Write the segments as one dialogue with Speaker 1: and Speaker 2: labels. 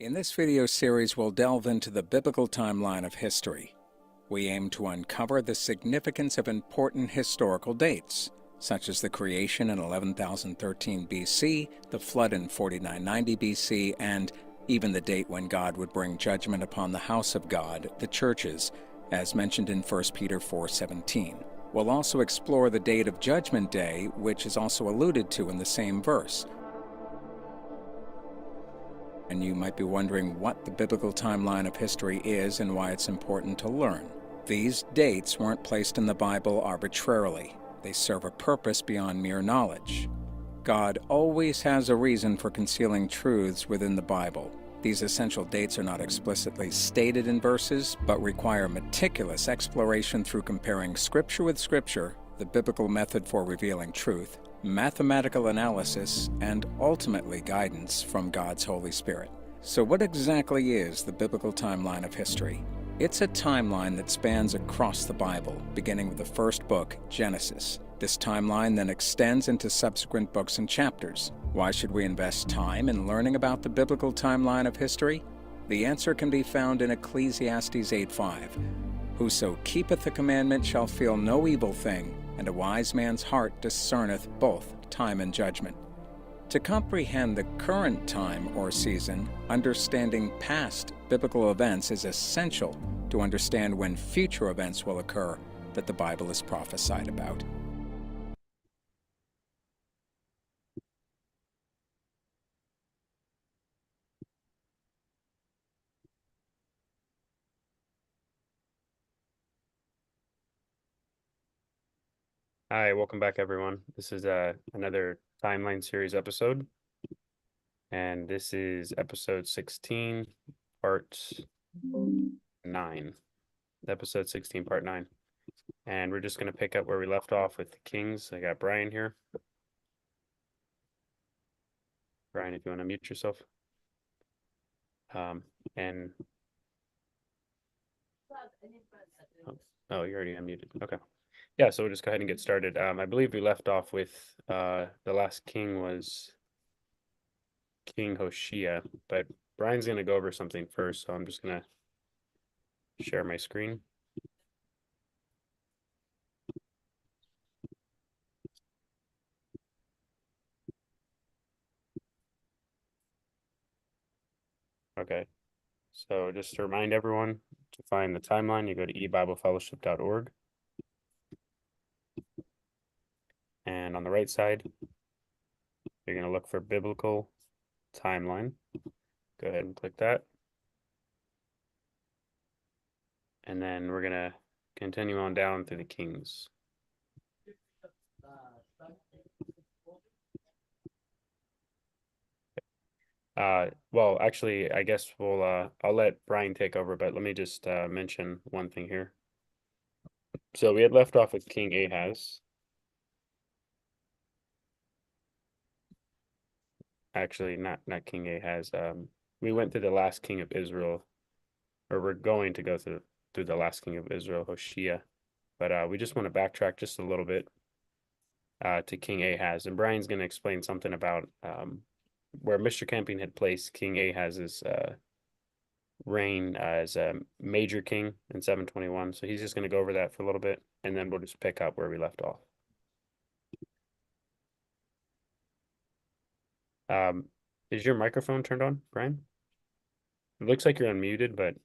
Speaker 1: In this video series, we'll delve into the biblical timeline of history. We aim to uncover the significance of important historical dates, such as the creation in 11,013 BC, the flood in 4990 BC, and even the date when God would bring judgment upon the house of God, the churches, as mentioned in 1 Peter 4:17. We'll also explore the date of Judgment Day, which is also alluded to in the same verse. And you might be wondering what the biblical timeline of history is and why it's important to learn. These dates weren't placed in the Bible arbitrarily. They serve a purpose beyond mere knowledge. God always has a reason for concealing truths within the Bible. These essential dates are not explicitly stated in verses, but require meticulous exploration through comparing Scripture with Scripture, the biblical method for revealing truth, mathematical analysis, and ultimately guidance from God's Holy Spirit. So what exactly is the biblical timeline of history? It's a timeline that spans across the Bible, beginning with the first book, Genesis. This timeline then extends into subsequent books and chapters. Why should we invest time in learning about the biblical timeline of history? The answer can be found in Ecclesiastes 8:5. Whoso keepeth the commandment shall feel no evil thing, and a wise man's heart discerneth both time and judgment. To comprehend the current time or season, understanding past biblical events is essential to understand when future events will occur that the Bible is prophesied about.
Speaker 2: Hi, welcome back, everyone. This is another timeline series episode, and this is episode 16, part 9. Episode 16, part 9. And we're just going to pick up where we left off with the kings. I got Brian here. Brian, if you want to mute yourself. And oh, you're already unmuted. Okay. Yeah, so we'll just go ahead and get started. I believe we left off with the last king was King Hoshea, but Brian's going to go over something first, so I'm just going to share my screen. Okay, so just to remind everyone, to find the timeline, you go to ebiblefellowship.org. And on the right side, you're going to look for biblical timeline. Go ahead and click that. And then we're going to continue on down through the kings. Well, actually, I guess I'll let Brian take over, but let me just mention one thing here. So we had left off with King Ahaz. Actually, not King Ahaz. We went through the last king of Israel, or we're going to go through the last king of Israel, Hoshea. But we just want to backtrack just a little bit to King Ahaz. And Brian's going to explain something about where Mr. Camping had placed King Ahaz's reign as a major king in 721. So he's just going to go over that for a little bit, and then we'll just pick up where we left off. Is your microphone turned on, Brian? It looks like you're unmuted, but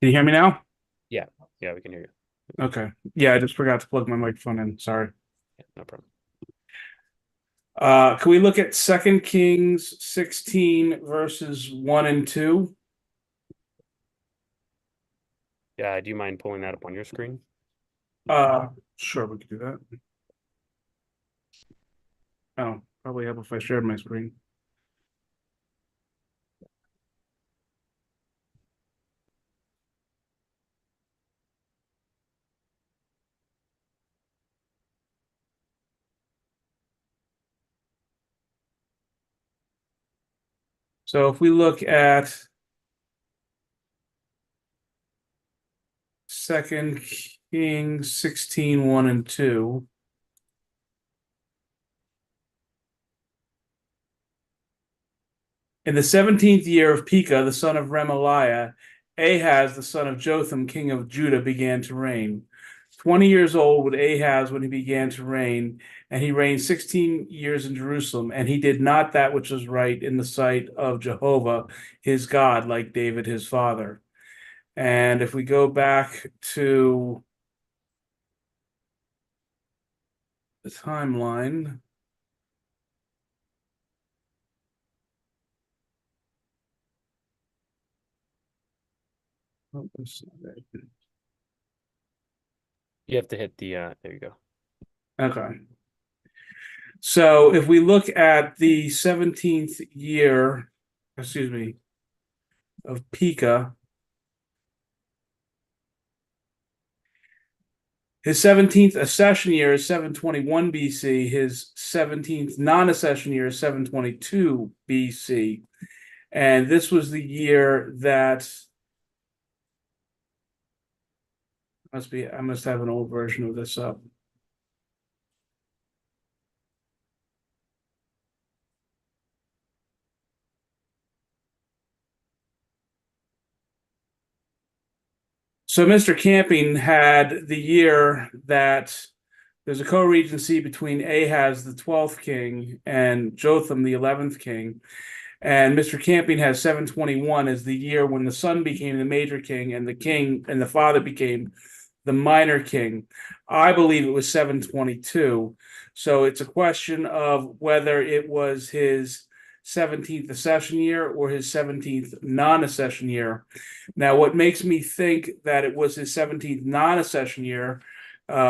Speaker 3: Can you hear me now?
Speaker 2: yeah, we can hear you.
Speaker 3: Okay. Yeah, I just forgot to plug my microphone in. Sorry.
Speaker 2: Yeah, no problem.
Speaker 3: Can we look at 2 Kings 16 verses 1 and 2?
Speaker 2: Yeah, do you mind pulling that up on your screen?
Speaker 3: Sure, we could do that. Oh, probably help if I shared my screen. So if we look at 2 Kings 16, 1 and 2. In the 17th year of Pekah, the son of Remaliah, Ahaz, the son of Jotham, king of Judah, began to reign. 20 years old was Ahaz when he began to reign, and he reigned 16 years in Jerusalem, and he did not that which was right in the sight of Jehovah his God, like David his father. And if we go back to the timeline, oh, that's not it.
Speaker 2: You have to hit the there you go.
Speaker 3: Okay. So if we look at the 17th year, excuse me, of Pekah, his 17th accession year is 721 BC. His 17th non-accession year is 722 BC. And this was the year that I must have an old version of this up. So Mr. Camping had the year that there's a co-regency between Ahaz, the 12th king, and Jotham, the 11th king. And Mr. Camping has 721 as the year when the son became the major king and the father became the minor king. I believe it was 722. So it's a question of whether it was his 17th accession year or his 17th non-accession year. Now, what makes me think that it was his 17th non-accession year,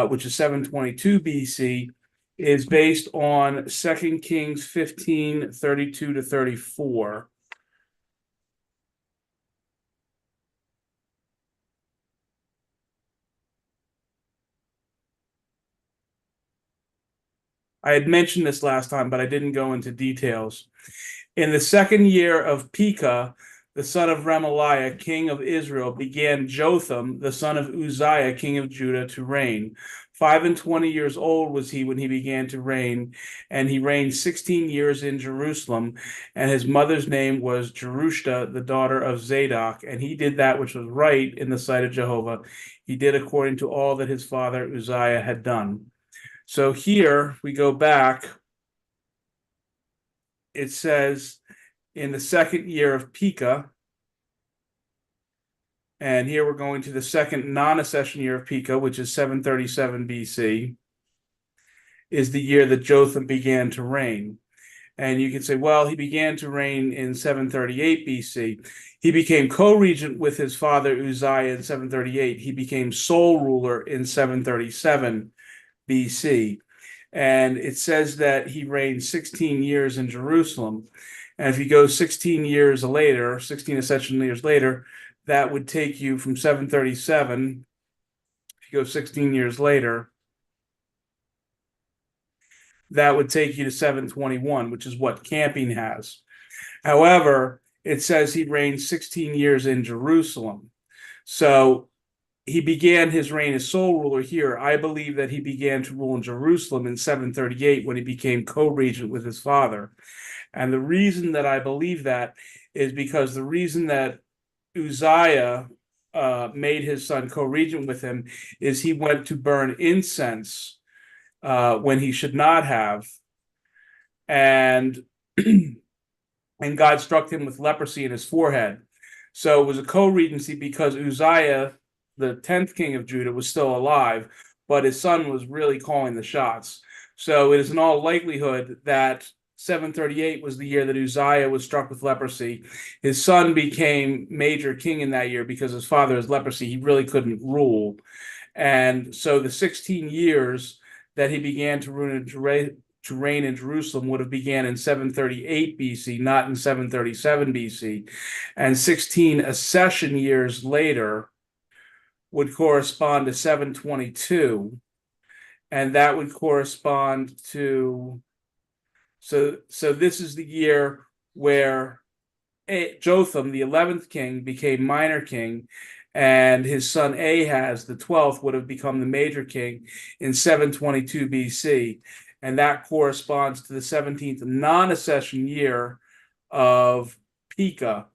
Speaker 3: which is 722 BC, is based on 2 Kings 15, 32 to 34. I had mentioned this last time, but I didn't go into details. In the second year of Pekah, the son of Remaliah, king of Israel, began Jotham, the son of Uzziah, king of Judah, to reign. 25 years old was he when he began to reign, and he reigned 16 years in Jerusalem. And his mother's name was Jerushta, the daughter of Zadok. And he did that which was right in the sight of Jehovah. He did according to all that his father Uzziah had done. So here we go back. It says in the second year of Pekah, and here we're going to the second non-accession year of Pekah, which is 737 BC, is the year that Jotham began to reign. And you can say, well, he began to reign in 738 BC. He became co-regent with his father Uzziah in 738. He became sole ruler in 737 BC. And it says that he reigned 16 years in Jerusalem. And if you go 16 years later, 16 accession years later, that would take you from 737. If you go 16 years later, that would take you to 721, which is what Camping has. However, it says he reigned 16 years in Jerusalem. So he began his reign as sole ruler here. I believe that he began to rule in Jerusalem in 738 when he became co-regent with his father. And the reason that I believe that is because the reason that Uzziah made his son co-regent with him is he went to burn incense when he should not have. And and God struck him with leprosy in his forehead. So it was a co-regency because Uzziah, the 10th king of Judah, was still alive, but his son was really calling the shots. So it is in all likelihood that 738 was the year that Uzziah was struck with leprosy. His son became major king in that year because his father has leprosy. He really couldn't rule. And so the 16 years that he began to reign in Jerusalem would have began in 738 BC, not in 737 BC. And 16 accession years later would correspond to 722. And that would correspond to, so this is the year where Jotham, the 11th king, became minor king, and his son Ahaz, the 12th, would have become the major king in 722 BC. And that corresponds to the 17th non-accession year of Pika,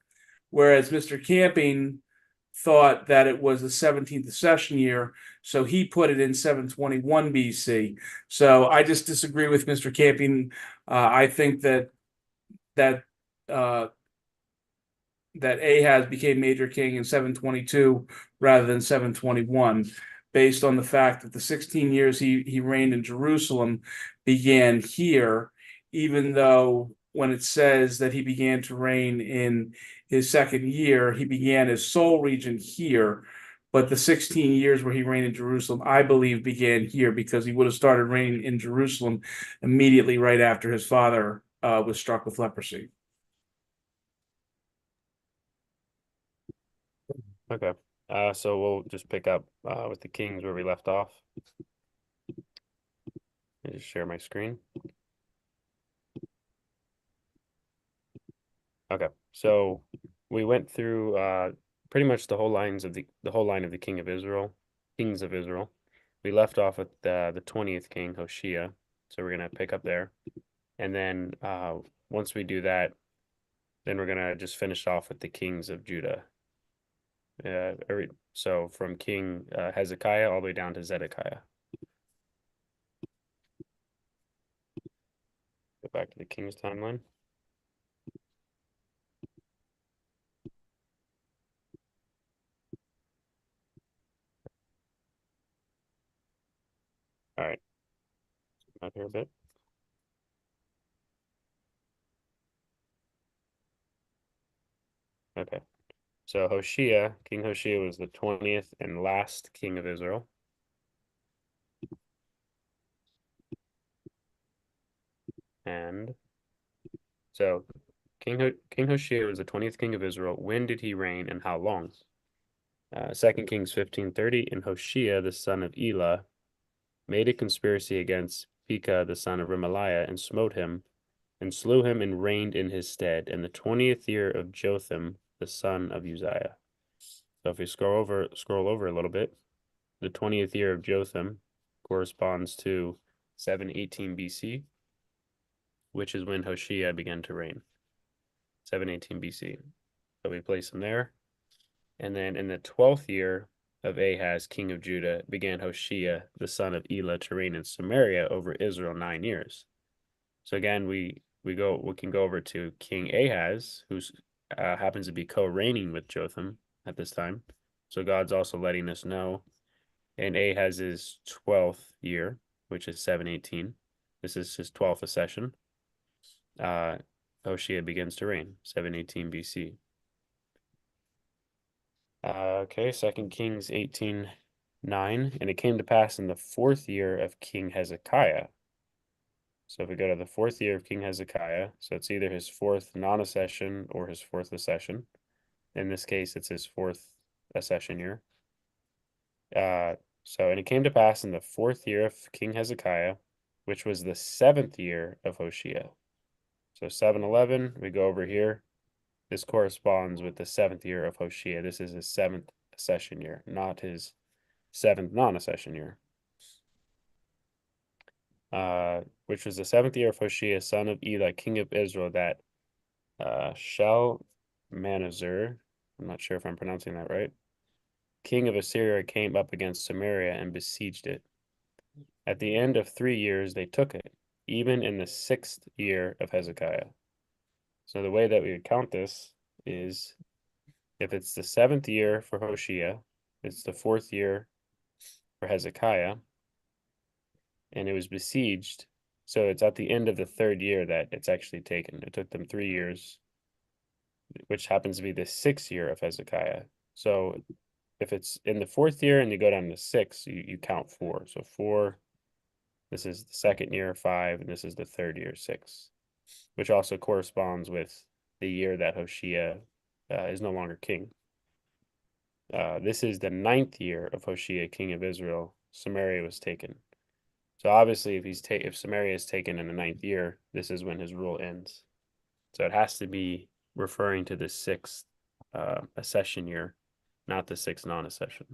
Speaker 3: whereas Mr. Camping thought that it was the 17th accession year, so he put it in 721 BC. So I just disagree with Mr. Camping. I think that uh, that Ahaz became major king in 722 rather than 721, based on the fact that the 16 years he reigned in Jerusalem began here, even though when it says that he began to reign in his second year, he began his sole regent here. But the 16 years where he reigned in Jerusalem, I believe, began here because he would have started reigning in Jerusalem immediately right after his father was struck with leprosy.
Speaker 2: Okay. So we'll just pick up with the kings where we left off. I just share my screen. Okay. So we went through pretty much the whole line of the kings of Israel. We left off with the 20th king, Hoshea. So we're gonna pick up there. And then once we do that, then we're gonna just finish off with the kings of Judah. So from King Hezekiah all the way down to Zedekiah. Go back to the king's timeline. All right, out here a bit. Okay, so King Hoshea was the 20th and last king of Israel. And so King Hoshea was the 20th king of Israel. When did he reign and how long? 2 Kings 15:30, and Hoshea, the son of Elah, made a conspiracy against Pekah, the son of Remaliah, and smote him, and slew him, and reigned in his stead, in the 20th year of Jotham, the son of Uzziah. So if we scroll over a little bit, the 20th year of Jotham corresponds to 718 BC, which is when Hoshea began to reign. 718 BC. So we place him there. And then in the 12th year of Ahaz, king of Judah, began Hoshea, the son of Elah, to reign in Samaria over Israel 9 years. So again, we can go over to King Ahaz, who happens to be co-reigning with Jotham at this time. So God's also letting us know in Ahaz's 12th year, which is 718. This is his 12th accession. Hoshea begins to reign, 718 BC. Okay, 2 Kings 18:9, and it came to pass in the 4th year of King Hezekiah. So if we go to the 4th year of King Hezekiah, so it's either his 4th non-accession or his 4th accession. In this case, it's his 4th accession year. And it came to pass in the 4th year of King Hezekiah, which was the 7th year of Hoshea. So 711, we go over here. This corresponds with the 7th year of Hoshea. This is his 7th accession year, not his 7th non-accession year. Which was the 7th year of Hoshea, son of Elah, king of Israel, that Shalmaneser, I'm not sure if I'm pronouncing that right, king of Assyria, came up against Samaria and besieged it. At the end of 3 years, they took it, even in the 6th year of Hezekiah. So the way that we would count this is if it's the 7th year for Hoshea, it's the 4th year for Hezekiah, and it was besieged. So it's at the end of the 3rd year that it's actually taken. It took them 3 years, which happens to be the 6th year of Hezekiah. So if it's in the 4th year and you go down to 6, you count 4. So 4, this is the 2nd year, 5, and this is the 3rd year, 6, which also corresponds with the year that Hoshea is no longer king. This is the 9th year of Hoshea, king of Israel. Samaria was taken. So obviously, if Samaria is taken in the 9th year, this is when his rule ends. So it has to be referring to the sixth accession year, not the sixth non-accession.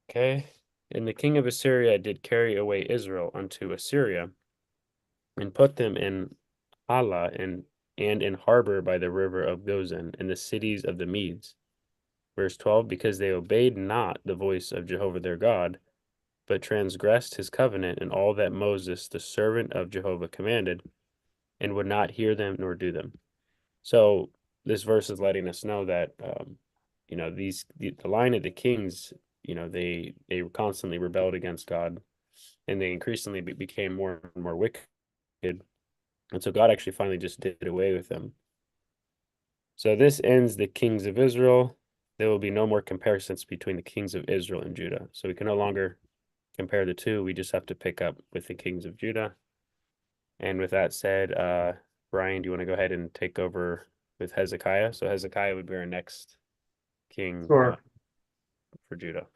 Speaker 2: Okay. And the king of Assyria did carry away Israel unto Assyria, and put them in Hala and in harbor by the river of Gozan, in the cities of the Medes. Verse 12, because they obeyed not the voice of Jehovah their God, but transgressed his covenant and all that Moses, the servant of Jehovah, commanded, and would not hear them nor do them. So this verse is letting us know that the line of the kings, they constantly rebelled against God, and they increasingly became more and more wicked. And so God actually finally just did away with them. So this ends the kings of Israel. There will be no more comparisons between the kings of Israel and Judah. So we can no longer compare the two. We just have to pick up with the kings of Judah. And with that said, Brian, do you want to go ahead and take over with Hezekiah? So Hezekiah would be our next king
Speaker 3: Sure.
Speaker 2: for Judah.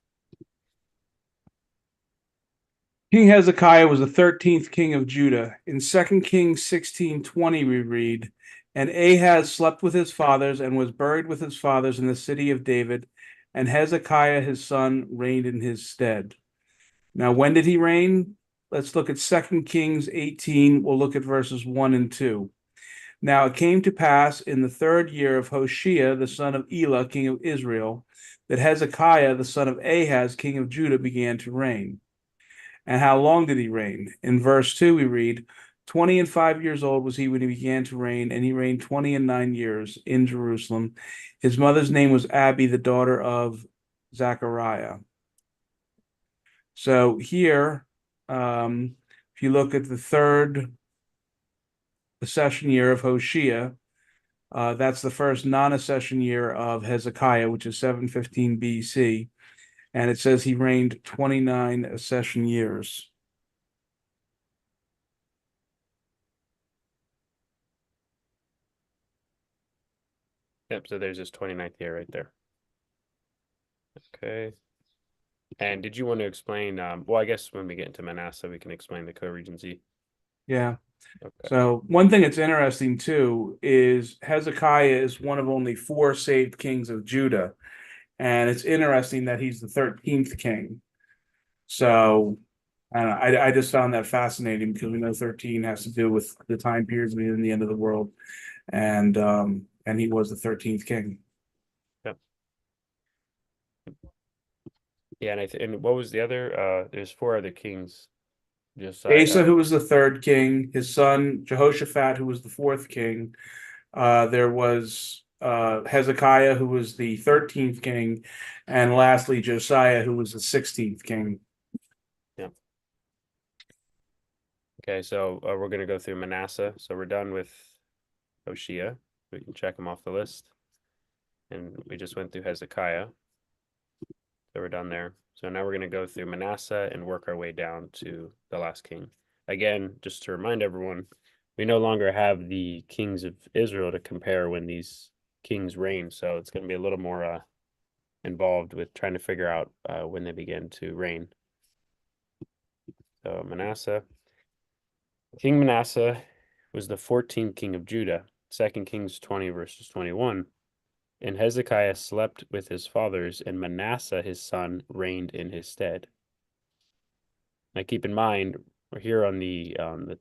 Speaker 3: King Hezekiah was the 13th king of Judah. In 2 Kings 16:20 we read, and Ahaz slept with his fathers and was buried with his fathers in the city of David, and Hezekiah his son reigned in his stead. Now, when did he reign? Let's look at 2 Kings 18. We'll look at verses 1 and 2. Now it came to pass in the 3rd year of Hoshea, the son of Elah, king of Israel, that Hezekiah, the son of Ahaz, king of Judah, began to reign. And how long did he reign? In verse 2, we read, 20 and 5 years old was he when he began to reign, and he reigned 20 and 9 years in Jerusalem. His mother's name was Abi, the daughter of Zechariah. So here, if you look at the 3rd accession year of Hoshea, that's the first non-accession year of Hezekiah, which is 715 BC. And it says he reigned 29 accession years.
Speaker 2: Yep, so there's his 29th year right there. Okay. And did you want to explain, well, I guess when we get into Manasseh, we can explain the co-regency.
Speaker 3: Yeah.
Speaker 2: Okay.
Speaker 3: So one thing that's interesting too is Hezekiah is one of only 4 saved kings of Judah. And it's interesting that he's the 13th king. So I don't know, I just found that fascinating because we know 13 has to do with the time periods within the end of the world. And he was the 13th king.
Speaker 2: Yep. Yeah, and what was the other? There's 4 other kings.
Speaker 3: Asa, who was the 3rd king, his son Jehoshaphat, who was the 4th king. There was Hezekiah, who was the 13th king, and lastly Josiah, who was the 16th king.
Speaker 2: Yeah. Okay, so we're going to go through Manasseh. So we're done with Hoshea. We can check them off the list. And we just went through Hezekiah. So we're done there. So now we're going to go through Manasseh and work our way down to the last king. Again, just to remind everyone, we no longer have the kings of Israel to compare when these kings reign. So it's going to be a little more involved with trying to figure out when they begin to reign. So Manasseh. King Manasseh was the 14th king of Judah. 2 Kings 20 verses 21. And Hezekiah slept with his fathers, and Manasseh his son reigned in his stead. Now keep in mind, we're here on the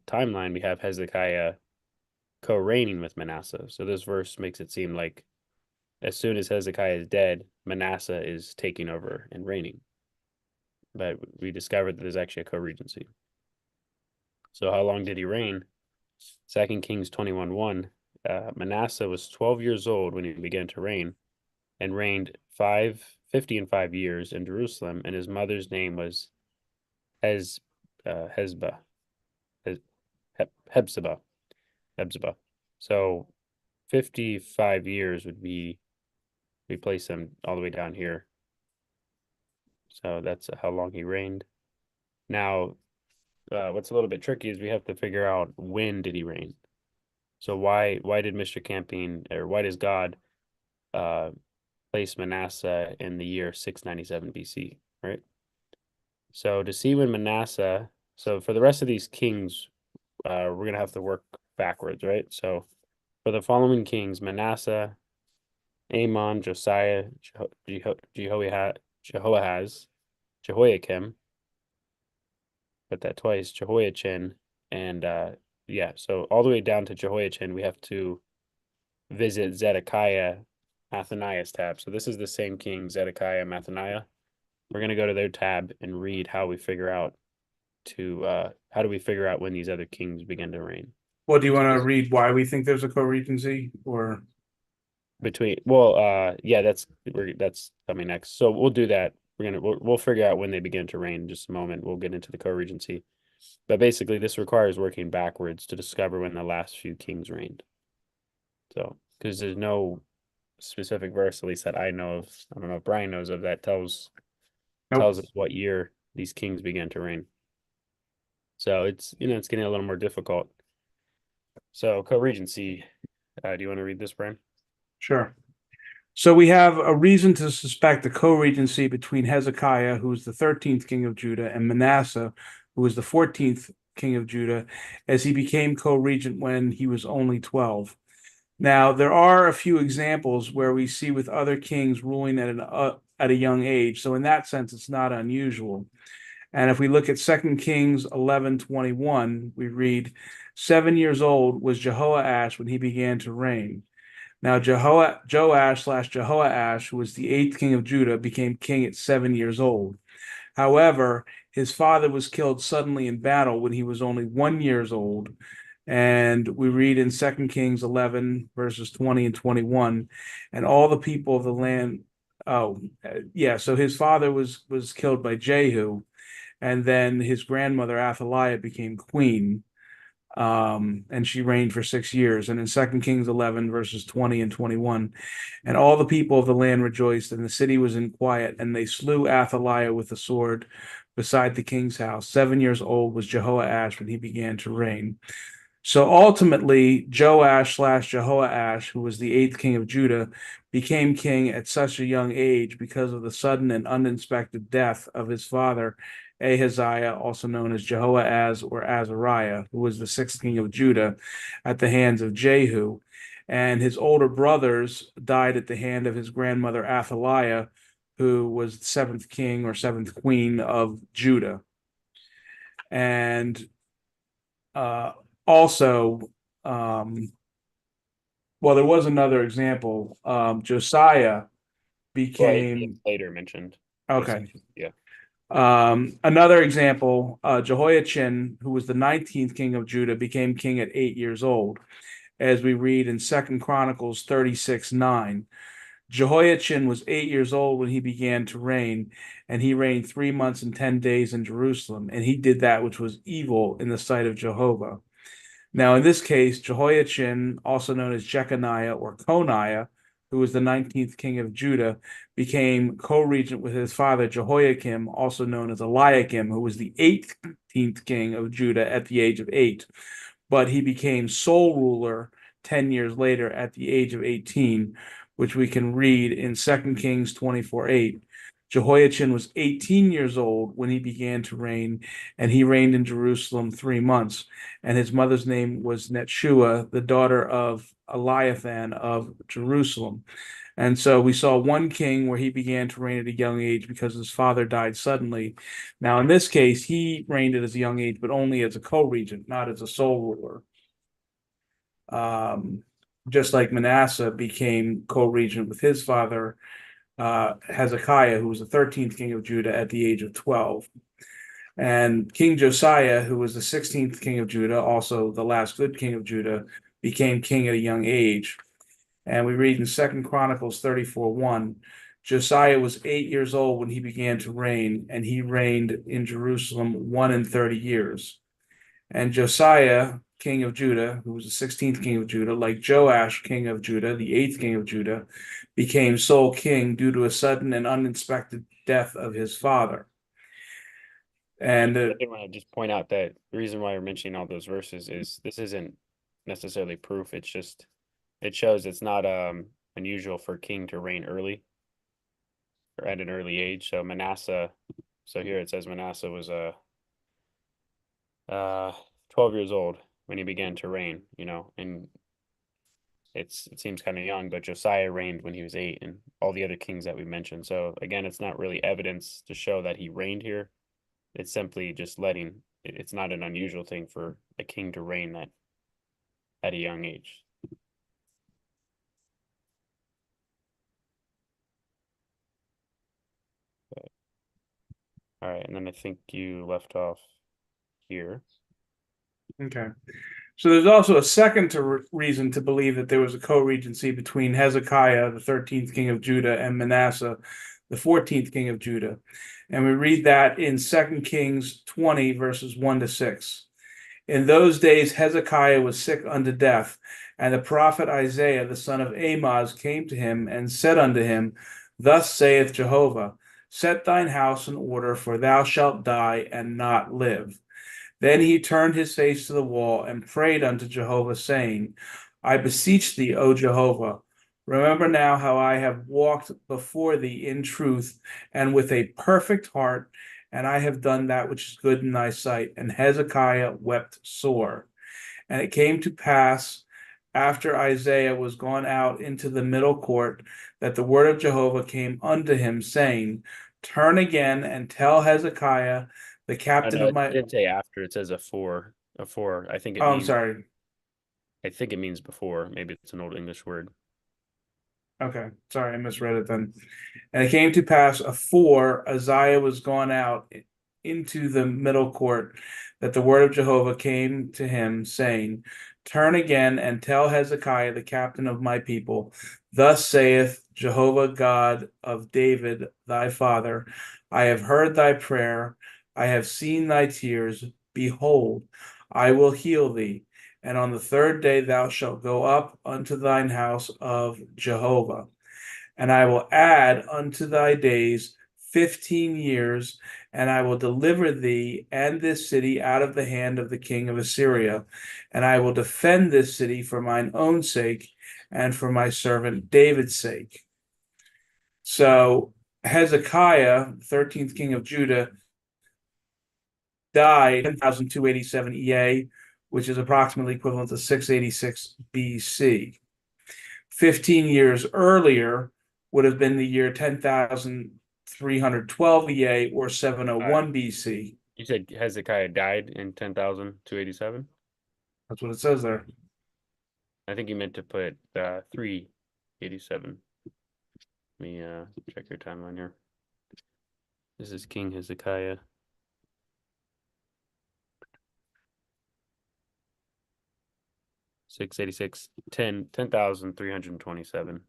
Speaker 2: timeline, we have Hezekiah co-reigning with Manasseh. So this verse makes it seem like as soon as Hezekiah is dead, Manasseh is taking over and reigning. But we discovered that there's actually a co-regency. So how long did he reign? 2 Kings 21:1. Manasseh was 12 years old when he began to reign, and reigned 50 and 5 years in Jerusalem, and his mother's name was Hezbah. So 55 years would be, we place him all the way down here. So that's how long he reigned. Now, what's a little bit tricky is we have to figure out when did he reign. So why did Mr. Camping, or why does God place Manasseh in the year 697 BC, right? So to see when Manasseh, so for the rest of these kings, we're gonna have to work backwards, right? So For the following kings, Manasseh, Amon, Josiah, Jehoiakim, put that twice, Jehoiachin, and yeah, so all the way down to Jehoiachin, we have to visit Zedekiah, Mathaniah's tab. So this is the same king, Zedekiah, Mathaniah. We're gonna go to their tab and read how we figure out how do we figure out when these other kings begin to reign.
Speaker 3: Well, do you
Speaker 2: So
Speaker 3: want to
Speaker 2: this
Speaker 3: read why we think there's a co-regency, or
Speaker 2: between yeah, that's coming next. So we'll do that. We'll figure out when they begin to reign in just a moment. We'll get into the co-regency. But basically this requires working backwards to discover when the last few kings reigned. So because there's no specific verse, at least that I know of, I don't know if Brian knows of, that
Speaker 3: nope?
Speaker 2: tells us what year these kings began to reign. So it's getting a little more difficult. So co-regency, do you want to read this, Brian?
Speaker 3: Sure. So we have a reason to suspect the co-regency between Hezekiah, who was the 13th king of Judah, and Manasseh, who was the 14th king of Judah, as he became co-regent when he was only 12. Now, there are a few examples where we see with other kings ruling at a young age. So in that sense, it's not unusual. And if we look at 2 Kings 11:21, we read, 7 years old was Jehoash when he began to reign. Now, Joash/Jehoash, who was the eighth king of Judah, became king at 7 years old. However, his father was killed suddenly in battle when he was only 1 year old. And we read in 2 Kings 11, verses 20 and 21, and all the people of the land. Oh, yeah. So his father was killed by Jehu, and then his grandmother Athaliah became queen, and she reigned for 6 years. And in 2 Kings 11, verses 20 and 21, and all the people of the land rejoiced, and the city was in quiet, and they slew Athaliah with the sword beside the king's house. 7 years old was Jehoash when he began to reign. So ultimately, Joash/Jehoash, who was the eighth king of Judah, became king at such a young age because of the sudden and unexpected death of his father, Ahaziah, also known as Jehoahaz or Azariah, who was the sixth king of Judah, at the hands of Jehu. And his older brothers died at the hand of his grandmother Athaliah, who was the seventh king or seventh queen of Judah. And also, well, there was another example. Josiah
Speaker 2: Well, it's
Speaker 3: became
Speaker 2: later mentioned.
Speaker 3: okay.
Speaker 2: Yeah.
Speaker 3: Another example, Jehoiachin, who was the 19th king of Judah, became king at 8 years old, as we read in 2 Chronicles 36:9. Jehoiachin was 8 years old when he began to reign, and he reigned 3 months and 10 days in Jerusalem, and he did that which was evil in the sight of Jehovah. Now, in this case, Jehoiachin, also known as Jeconiah or Coniah, who was the 19th king of Judah, became co-regent with his father Jehoiakim, also known as Eliakim, who was the 18th king of Judah at the age of 8. But he became sole ruler 10 years later at the age of 18, which we can read in 2 Kings 24:8. Jehoiachin was 18 years old when he began to reign, and he reigned in Jerusalem 3 months. And his mother's name was Netshua, the daughter of Eliathan of Jerusalem. And so we saw one king where he began to reign at a young age because his father died suddenly. Now, in this case, he reigned at a young age, but only as a co-regent, not as a sole ruler. Just like Manasseh became co-regent with his father, Hezekiah, who was the 13th king of Judah at the age of 12. And King Josiah, who was the 16th king of Judah, also the last good king of Judah, became king at a young age. And we read in 2 Chronicles 34:1, Josiah was 8 years old when he began to reign, and he reigned in Jerusalem 1 and 30 years. And Josiah, king of Judah, who was the 16th king of Judah, like Joash, king of Judah, the eighth king of Judah, became sole king due to a sudden and unexpected death of his father. And
Speaker 2: I did want to just point out that the reason why we're mentioning all those verses is this isn't necessarily proof. It's just it shows it's not unusual for a king to reign early or at an early age. So Manasseh, so here it says Manasseh was 12 years old when he began to reign, and it seems kind of young, but Josiah reigned when he was 8, and all the other kings that we mentioned. So again, it's not really evidence to show that he reigned here. It's simply just it's not an unusual thing for a king to reign that at a young age. All right, and then I think you left off here.
Speaker 3: Okay. So there's also a second reason to believe that there was a co-regency between Hezekiah, the 13th king of Judah, and Manasseh, the 14th king of Judah. And we read that in 2 Kings 20, verses 1 to 6. In those days, Hezekiah was sick unto death, and the prophet Isaiah, the son of Amoz, came to him and said unto him, Thus saith Jehovah, Set thine house in order, for thou shalt die and not live. Then he turned his face to the wall and prayed unto Jehovah, saying, I beseech thee, O Jehovah, remember now how I have walked before thee in truth and with a perfect heart, and I have done that which is good in thy sight. And Hezekiah wept sore. And it came to pass, after Isaiah was gone out into the middle court, that the word of Jehovah came unto him, saying, Turn again and tell Hezekiah, the
Speaker 2: I
Speaker 3: captain
Speaker 2: know
Speaker 3: of
Speaker 2: it
Speaker 3: my.
Speaker 2: didn't say after, it says a four. A four. I think it
Speaker 3: Oh, I'm
Speaker 2: means
Speaker 3: sorry.
Speaker 2: before. Maybe it's an old English word.
Speaker 3: Okay, sorry, I misread it then. And it came to pass afore Isaiah was gone out into the middle court, that the word of Jehovah came to him, saying, Turn again and tell Hezekiah, the captain of my people, Thus saith Jehovah God of David thy father, I have heard thy prayer, I have seen thy tears. Behold, I will heal thee. And on the third day thou shalt go up unto thine house of Jehovah, and I will add unto thy days 15 years, and I will deliver thee and this city out of the hand of the king of Assyria, and I will defend this city for mine own sake and for my servant David's sake. So Hezekiah, 13th king of Judah, died 10,287 EA, which is approximately equivalent to 686 BC. 15 years earlier would have been the year 10,312 EA or 701 BC.
Speaker 2: You said Hezekiah died in 10,287?
Speaker 3: That's what it says there.
Speaker 2: I think you meant to put 387. Let me check your timeline here. This is King Hezekiah. Ten thousand 327,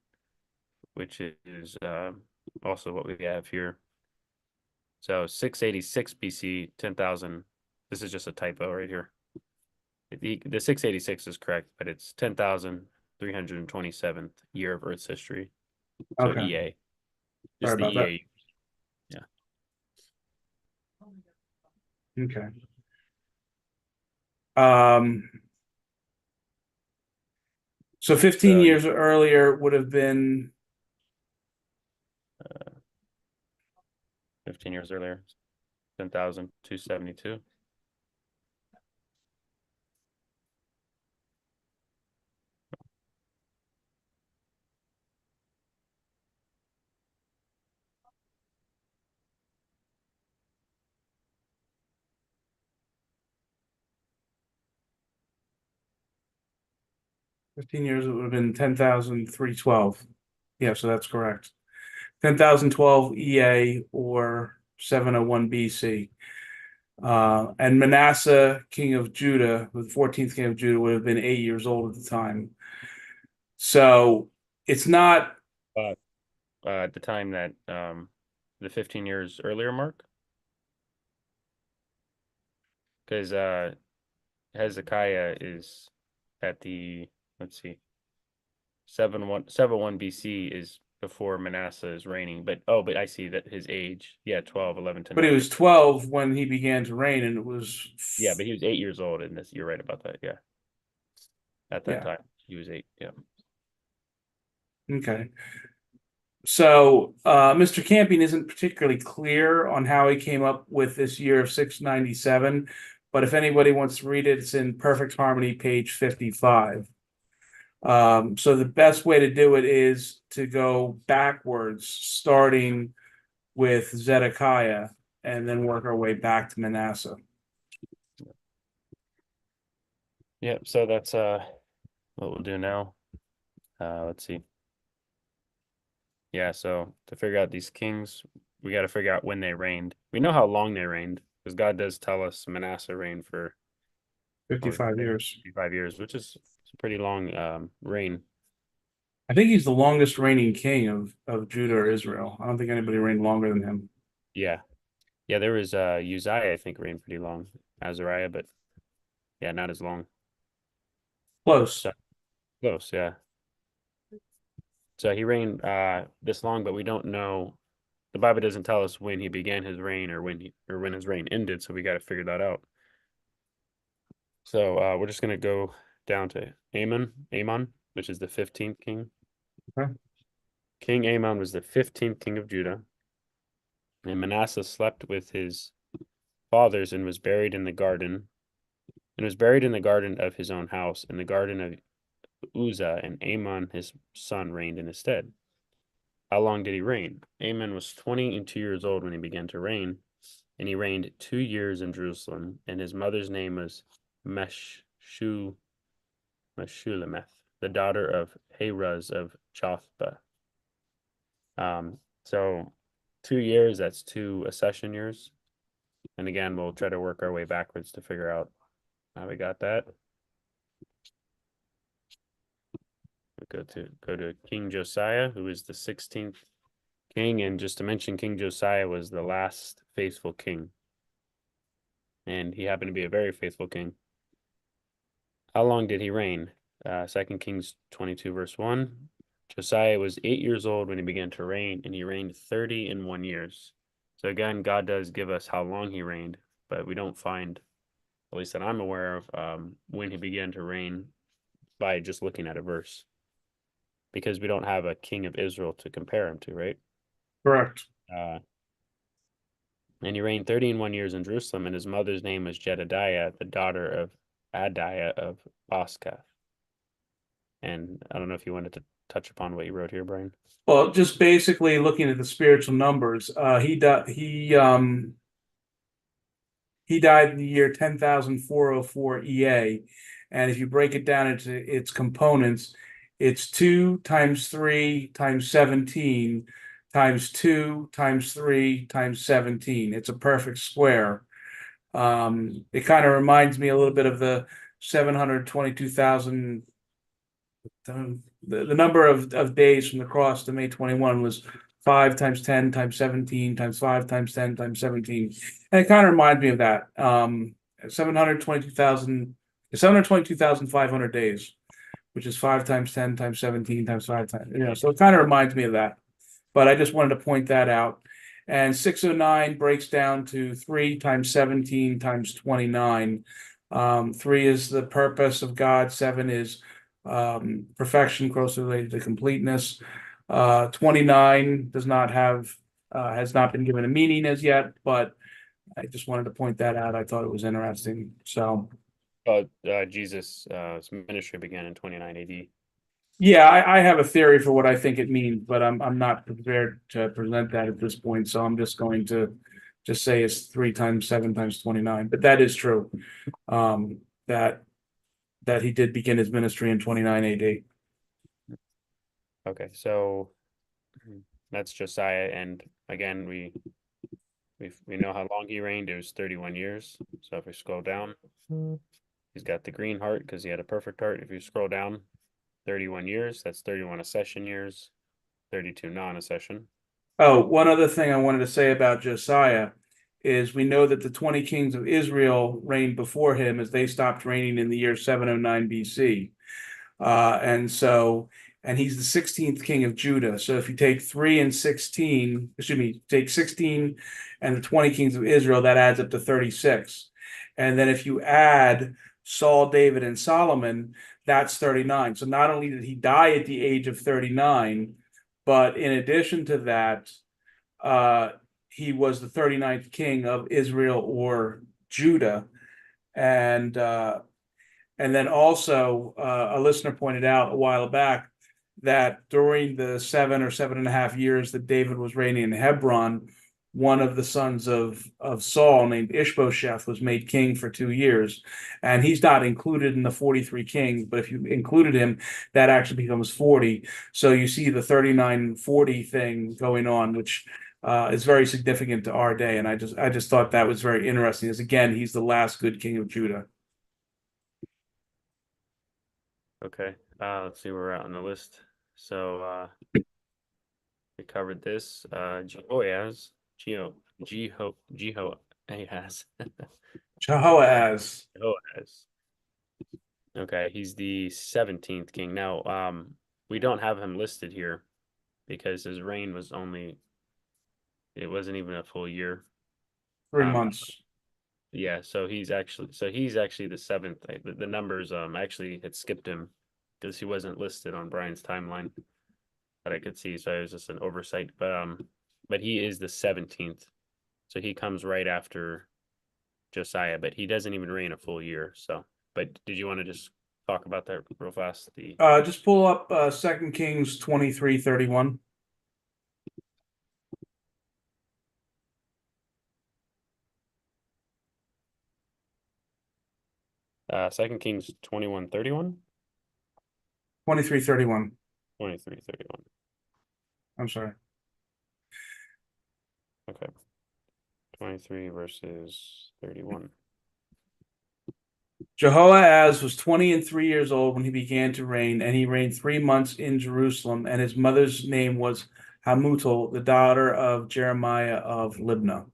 Speaker 2: which is also what we have here. So 686 BC, 10,000. This is just a typo right here. The 686 is correct, but it's 10,327th year of Earth's history. So
Speaker 3: Okay.
Speaker 2: EA.
Speaker 3: Sorry
Speaker 2: Just the
Speaker 3: about
Speaker 2: EA.
Speaker 3: that. Okay. So 15
Speaker 2: So,
Speaker 3: years earlier would have been
Speaker 2: 15 years earlier, 10,272.
Speaker 3: it would have been 10,312. Yeah, so that's correct. 10,012 EA or 701 BC. And Manasseh, king of Judah, the 14th king of Judah, would have been 8 years old at the time. So it's not.
Speaker 2: At the time that the 15 years earlier mark, because Hezekiah is at the, let's see, 701 BC is before Manasseh is reigning. But I see that his age, 12, 11 to
Speaker 3: But he
Speaker 2: 9.
Speaker 3: was 12 when he began to reign, and it was.
Speaker 2: Yeah, but he was 8 years old in this. You're right about that. Yeah. At that
Speaker 3: Yeah.
Speaker 2: time, he was 8. Yeah.
Speaker 3: Okay. So Mr. Campion isn't particularly clear on how he came up with this year of 697, but if anybody wants to read it, it's in Perfect Harmony, page 55. So the best way to do it is to go backwards, starting with Zedekiah, and then work our way back to Manasseh.
Speaker 2: Yep. So that's what we'll do now. Let's see. Yeah. So to figure out these kings, we got to figure out when they reigned. We know how long they reigned because God does tell us Manasseh reigned for
Speaker 3: 55 years.
Speaker 2: 55 years, which is a pretty long reign.
Speaker 3: I think he's the longest reigning king of Judah or Israel. I don't think anybody reigned longer than him.
Speaker 2: Yeah. Yeah, there was Uzziah, I think, reigned pretty long. Azariah, but yeah, not as long.
Speaker 3: Close.
Speaker 2: So close, yeah. So he reigned this long, but we don't know. The Bible doesn't tell us when he began his reign or when his reign ended, so we got to figure that out. So we're just gonna go down to Amon, which is the 15th king.
Speaker 3: Okay.
Speaker 2: King Amon was the 15th king of Judah, and Manasseh slept with his fathers and was buried in the garden, of his own house, in the garden of Uzzah, and Amon his son reigned in his stead. How long did he reign? Amon was 22 years old when he began to reign, and he reigned 2 years in Jerusalem, and his mother's name was Meshullemeth, the daughter of Haruz of Chothba. So 2 years, that's 2 accession years. And again, we'll try to work our way backwards to figure out how we got that. We'll go to King Josiah, who is the 16th king. And just to mention, King Josiah was the last faithful king. And he happened to be a very faithful king. How long did he reign? 2 Kings 22, verse 1. Josiah was 8 years old when he began to reign, and he reigned 31 years. So again, God does give us how long he reigned, but we don't find, at least that I'm aware of, when he began to reign by just looking at a verse. Because we don't have a king of Israel to compare him to, right?
Speaker 3: Correct.
Speaker 2: And he reigned 31 years in Jerusalem, and his mother's name was Jedediah, the daughter of Adiah of Boscath. And I don't know if you wanted to touch upon what you wrote here, Brian.
Speaker 3: Well, just basically looking at the spiritual numbers, he died in the year 10,404 EA. And if you break it down into its components, it's 2 times 3 times 17 times 2 times 3 times 17. It's a perfect square. It kind of reminds me a little bit of the 722,000. The number of days from the cross to May 21 was 5 times 10 times 17 times 5 times 10 times 17. And it kind of reminds me of that. 722,500 days, which is 5 times 10 times 17 times 5 times, so it kind of reminds me of that. But I just wanted to point that out. And 609 breaks down to 3 times 17 times 29. 3 is the purpose of God, 7 is perfection, closely related to completeness. 29 does not have has not been given a meaning as yet, but I just wanted to point that out. I thought it was interesting. So
Speaker 2: Jesus' ministry began in 29 AD.
Speaker 3: yeah, I have a theory for what I think it means, but I'm not prepared to present that at this point. So I'm just going to just say it's 3 times 7 times 29. But that is true. That he did begin his ministry in 29 AD.
Speaker 2: Okay, so that's Josiah, and again, we know how long he reigned. It was 31 years. So if we scroll down, he's got the green heart because he had a perfect heart. If you scroll down, 31 years, that's 31 accession years, 32 non-accession.
Speaker 3: Oh, one other thing I wanted to say about Josiah is we know that the 20 kings of Israel reigned before him as they stopped reigning in the year 709 BC. And he's the 16th king of Judah. So if you take 3 and 16, take 16 and the 20 kings of Israel, that adds up to 36. And then if you add Saul, David, and Solomon, that's 39. So not only did he die at the age of 39, but in addition to that, he was the 39th king of Israel or Judah. And And then also, a listener pointed out a while back that during the 7 or 7.5 years that David was reigning in Hebron, one of the sons of Saul named Ishbosheth was made king for 2 years. And he's not included in the 43 kings, but if you included him, that actually becomes 40. So you see the 39-40 thing going on, which is very significant to our day. And I just thought that was very interesting, as again, he's the last good king of Judah.
Speaker 2: Okay. Let's see where we're at on the list. So we covered this. Jehoaz, Jehoahaz.
Speaker 3: Jehoaz.
Speaker 2: Jehoaz. Okay, he's the 17th king. Now, we don't have him listed here because his reign was only, it wasn't even a full year.
Speaker 3: 3 months.
Speaker 2: Yeah, so he's actually the seventh. The numbers actually had skipped him because he wasn't listed on Brian's timeline that I could see, so it was just an oversight. But he is the 17th, so he comes right after Josiah, but he doesn't even reign a full year. So, but did you want to just talk about that real fast?
Speaker 3: Just pull up 2 Kings 23:31.
Speaker 2: Second Kings 21:31.
Speaker 3: 23:31.
Speaker 2: 23:31.
Speaker 3: I'm sorry.
Speaker 2: Okay. 23 verses 31.
Speaker 3: Jehoahaz was 20 and 3 years old when he began to reign, and he reigned 3 months in Jerusalem. And his mother's name was Hamutal, the daughter of Jeremiah of Libnah.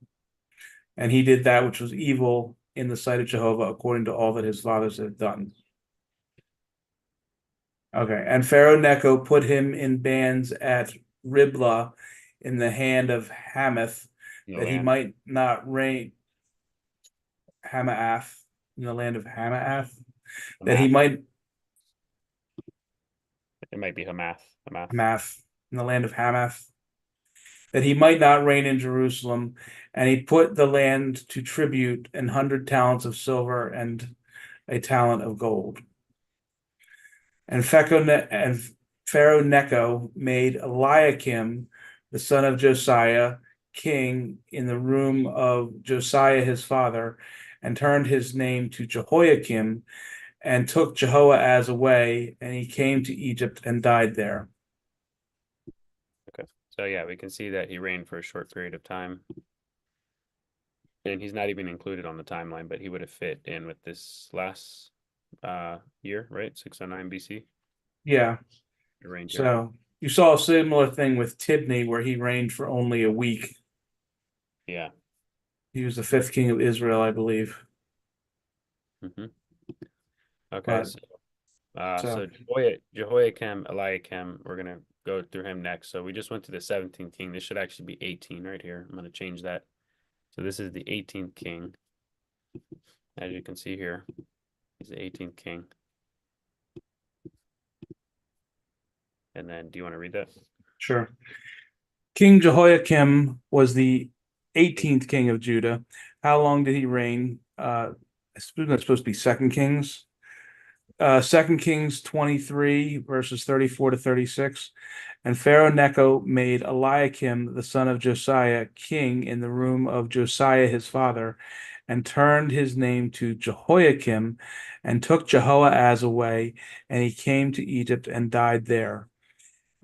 Speaker 3: And he did that which was evil in the sight of Jehovah, according to all that his fathers had done. Okay, and Pharaoh Necho put him in bands at Riblah in the hand of Hamath, that he might not reign. Hamaath, in the land of Hamaath, that he might.
Speaker 2: It might be Hamath.
Speaker 3: Hamath, in the land of Hamath, that he might not reign in Jerusalem. And he put the land to tribute 100 talents of silver and a talent of gold. And Pharaoh Necho made Eliakim, the son of Josiah, king in the room of Josiah his father, and turned his name to Jehoiakim, and took Jehoahaz away, and he came to Egypt and died there.
Speaker 2: Okay. So yeah, we can see that he reigned for a short period of time. And he's not even included on the timeline, but he would have fit in with this last year, right? 609 BC.
Speaker 3: Yeah.
Speaker 2: He reigned here.
Speaker 3: So you saw a similar thing with Tibni, where he reigned for only a week.
Speaker 2: Yeah.
Speaker 3: He was the 5th king of Israel, I believe.
Speaker 2: Okay. But,
Speaker 3: so
Speaker 2: Jehoiakim, Eliakim, we're gonna go through him next. So we just went to the 17th king. This should actually be 18 right here. I'm gonna change that. So this is the 18th king. As you can see here, he's the 18th king. And then, do you want to read that?
Speaker 3: Sure. King Jehoiakim was the 18th king of Judah. How long did he reign? I suppose that's supposed to be 2 Kings. 2 Kings 23, verses 34 to 36. And Pharaoh Necho made Eliakim, the son of Josiah, king in the room of Josiah his father, and turned his name to Jehoiakim, and took Jehoahaz away, and he came to Egypt and died there.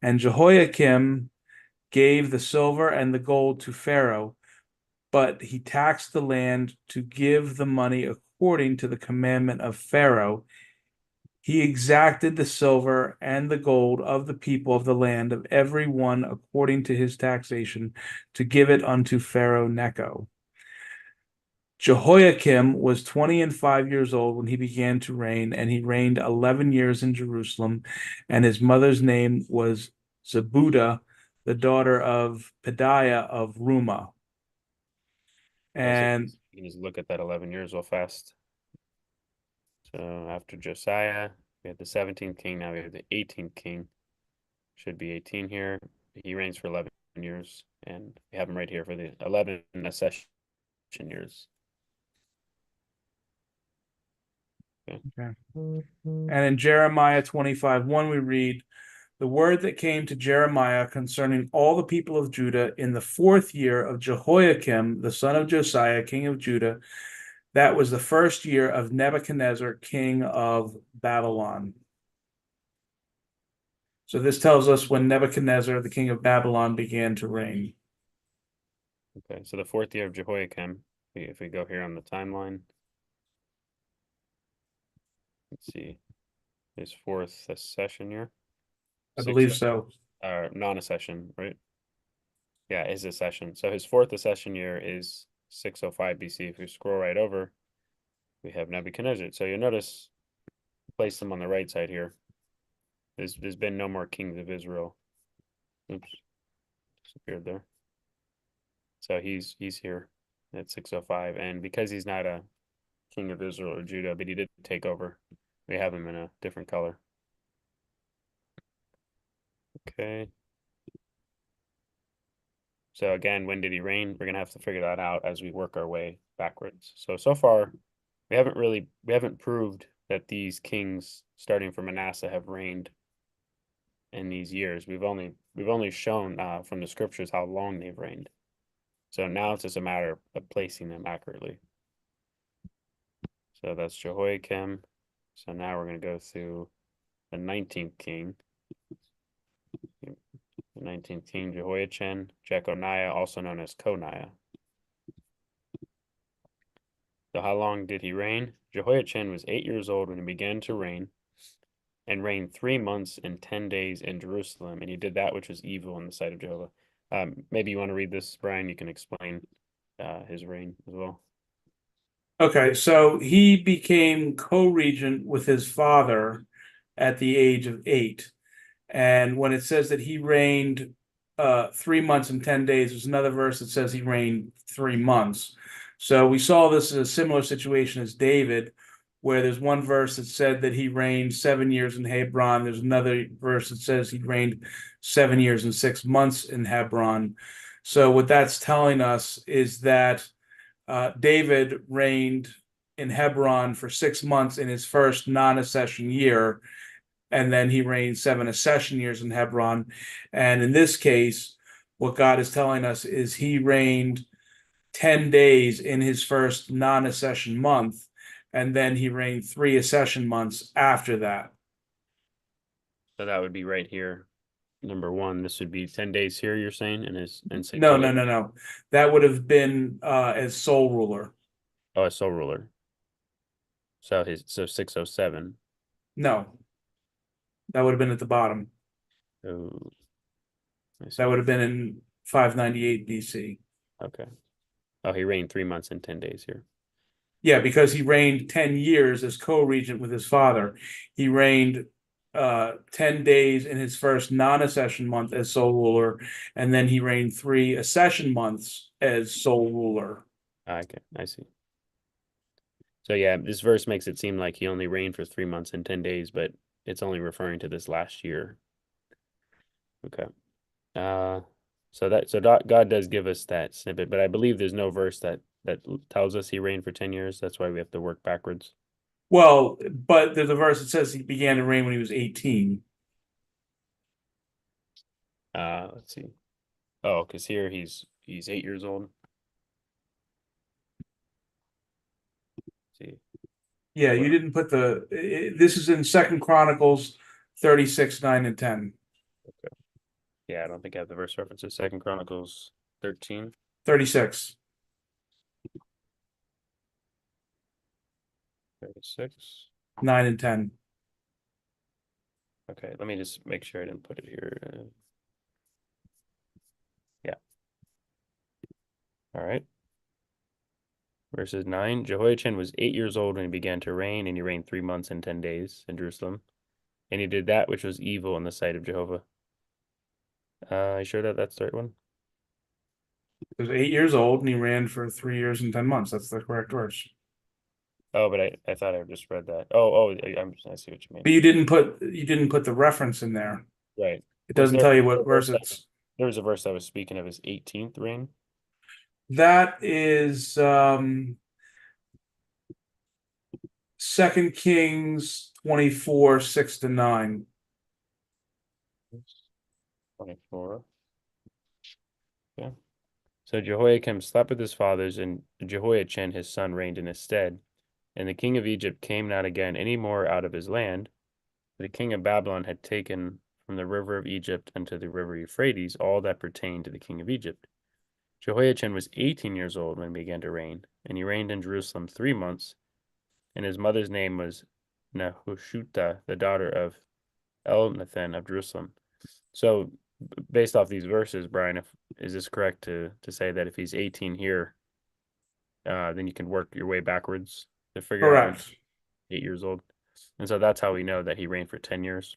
Speaker 3: And Jehoiakim gave the silver and the gold to Pharaoh, but he taxed the land to give the money according to the commandment of Pharaoh. He exacted the silver and the gold of the people of the land, of every one according to his taxation, to give it unto Pharaoh Necho. Jehoiakim was 20 and 5 years old when he began to reign, and he reigned 11 years in Jerusalem. And his mother's name was Zebudah, the daughter of Pedaiah of Rumah. And
Speaker 2: you can just look at that 11 years real fast. So after Josiah, we had the 17th king. Now we have the 18th king. Should be 18 here. He reigns for 11 years, and we have him right here for the 11 accession years.
Speaker 3: Okay. And in Jeremiah 25:1, we read, the word that came to Jeremiah concerning all the people of Judah in the 4th year of Jehoiakim, the son of Josiah, king of Judah, that was the 1st year of Nebuchadnezzar, king of Babylon. So this tells us when Nebuchadnezzar, the king of Babylon, began to reign.
Speaker 2: Okay, so the 4th year of Jehoiakim, if we go here on the timeline, let's see, his 4th accession year.
Speaker 3: I believe
Speaker 2: Six,
Speaker 3: so.
Speaker 2: non-accession, right? Yeah, his accession. So his 4th accession year is 605 BC. If we scroll right over, we have Nebuchadnezzar. So you'll notice, place them on the right side here. There's been no more kings of Israel. Oops, disappeared there. So he's here at 605, and because he's not a king of Israel or Judah, but he did take over, we have him in a different color. Okay. So again, when did he reign? We're gonna have to figure that out as we work our way backwards. So far, we haven't proved that these kings starting from Manasseh have reigned in these years. We've only shown from the scriptures how long they've reigned. So now it's just a matter of placing them accurately. So that's Jehoiakim. So now we're gonna go through the 19th king. The 19th king, Jehoiachin, Jeconiah, also known as Coniah. So how long did he reign? Jehoiachin was 8 years old when he began to reign, and reigned 3 months and 10 days in Jerusalem, and he did that which was evil in the sight of Jehovah. Maybe you want to read this, Brian. You can explain his reign as well.
Speaker 3: Okay, so he became co-regent with his father at the age of 8. And when it says that he reigned 3 months and 10 days, there's another verse that says he reigned 3 months. So we saw this as a similar situation as David, where there's one verse that said that he reigned 7 years in Hebron. There's another verse that says he reigned 7 years and 6 months in Hebron. So what that's telling us is that David reigned in Hebron for 6 months in his first non-accession year, and then he reigned 7 accession years in Hebron. And in this case, what God is telling us is he reigned 10 days in his first non-accession month, and then he reigned 3 accession months after that.
Speaker 2: So that would be right here. Number 1, this would be 10 days here, you're saying, and
Speaker 3: No. That would have been as sole ruler.
Speaker 2: Oh, a sole ruler. So 607.
Speaker 3: No, that would have been at the bottom.
Speaker 2: Oh,
Speaker 3: That would have been in 598 BC.
Speaker 2: Okay. Oh, he reigned 3 months and 10 days here.
Speaker 3: Yeah, because he reigned 10 years as co-regent with his father. He reigned 10 days in his first non-accession month as sole ruler, and then he reigned 3 accession months as sole ruler.
Speaker 2: Okay, I see. So yeah, this verse makes it seem like he only reigned for 3 months and 10 days, but it's only referring to this last year. Okay. So God does give us that snippet, but I believe there's no verse that tells us he reigned for 10 years. That's why we have to work backwards.
Speaker 3: Well, but there's a verse that says he began to reign when he was 18.
Speaker 2: Let's see. Oh, because here he's 8 years old. Let's see.
Speaker 3: Yeah, you didn't put this is in 2 Chronicles 36, 9, and 10.
Speaker 2: Okay. Yeah, I don't think I have the verse references. 2 Chronicles 13.
Speaker 3: 36.
Speaker 2: 36.
Speaker 3: 9 and 10.
Speaker 2: Okay, let me just make sure I didn't put it here. Yeah. All right. Verses 9. Jehoiachin was 8 years old when he began to reign, and he reigned 3 months and 10 days in Jerusalem. And he did that which was evil in the sight of Jehovah. You sure that that's the right one?
Speaker 3: He was 8 years old and he ran for 3 years and 10 months. That's the correct verse.
Speaker 2: Oh, but I thought I just read that. Oh, I see what you mean.
Speaker 3: But you didn't put the reference in there.
Speaker 2: Right.
Speaker 3: It doesn't tell you what verse it's.
Speaker 2: There was a verse I was speaking of his 18th reign.
Speaker 3: That is 2 Kings 24, 6-9.
Speaker 2: 24. Yeah. So Jehoiakim slept with his fathers, and Jehoiachin his son reigned in his stead. And the king of Egypt came not again any more out of his land. The king of Babylon had taken from the river of Egypt unto the river Euphrates all that pertained to the king of Egypt. Jehoiachin was 18 years old when he began to reign, and he reigned in Jerusalem 3 months. And his mother's name was Nehushuta, the daughter of Elnathan of Jerusalem. So, based off these verses, Brian, is this correct to say that if he's 18 here, then you can work your way backwards to figure out when
Speaker 3: Correct.
Speaker 2: he's 8 years old? And so that's how we know that he reigned for 10 years.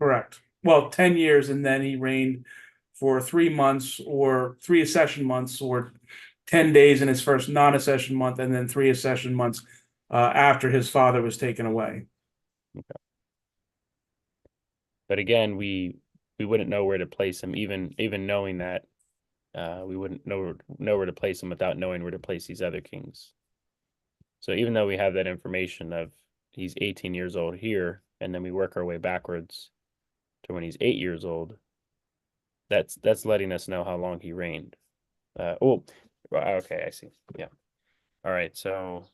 Speaker 3: Correct. Well, 10 years, and then he reigned for 3 months, or 3 accession months, or 10 days in his first non-accession month, and then 3 accession months after his father was taken away.
Speaker 2: Okay. But again, we wouldn't know where to place him, even knowing that we wouldn't know where to place him without knowing where to place these other kings. So even though we have that information of he's 18 years old here, and then we work our way backwards to when he's 8 years old, that's letting us know how long he reigned. Okay, I see. Yeah. All right, so